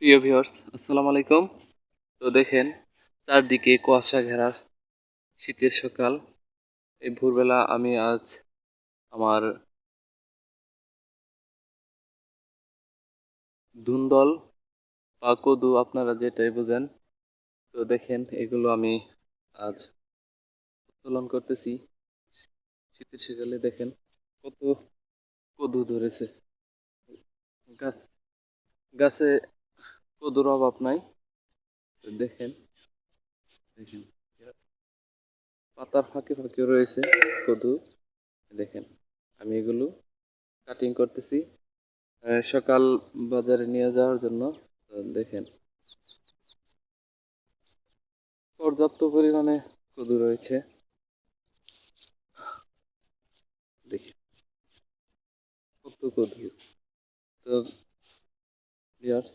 প্রিয় ভিউয়ার্স, আসসালামু আলাইকুম। তো দেখেন, চারদিকে কুয়াশা ঘেরা শীতের সকাল। এই ভোরবেলা আমি আজ আমার ধুন্দল বা কদু আপনারা যেটাই বোঝেন, তো দেখেন এগুলো আমি আজ উত্তোলন করতেছি। শীতের সকালে দেখেন কত কদু ধরেছে। গাছ গাছে কদুর অভাব নাই। তো দেখেন দেখেন পাতার ফাঁকে ফাঁকে রয়েছে কদু। দেখেন আমি এগুলো কাটিং করতেছি সকাল বাজারে নিয়ে যাওয়ার জন্য। তো দেখেন পর্যাপ্ত পরিমাণে কদু রয়েছে। দেখি কত কদু। তো ভিউয়ার্স,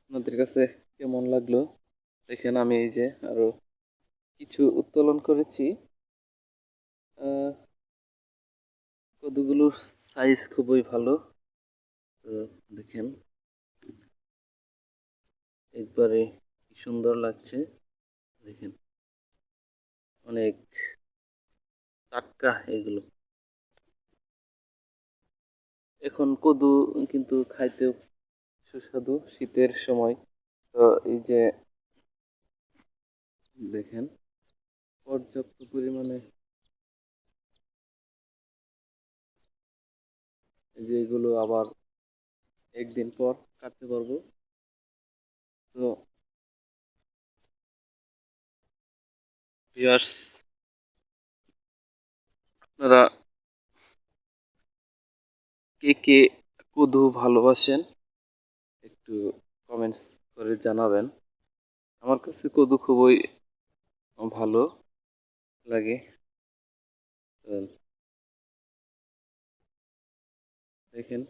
আপনাদের কাছে কেমন লাগলো? দেখেন আমি এই যে আরো কিছু উত্তোলন করেছি। আহ, কদুগুলোর সাইজ খুবই ভালো। তো দেখেন একবারে কি সুন্দর লাগছে। দেখেন অনেক টাটকা এগুলো। এখন কদু কিন্তু খাইতেও সুস্বাদু শীতের সময়। তো এই যে দেখেন পর্যাপ্ত পরিমাণে এই যে এগুলো আবার একদিন পর কাটতে পারবো। তো ভিউয়ার্স, আপনারা কে কে কদু ভালোবাসেন একটু কমেন্টস করে জানাবেন। আমার কাছে কদু খুবই ভালো লাগে। তো দেখেন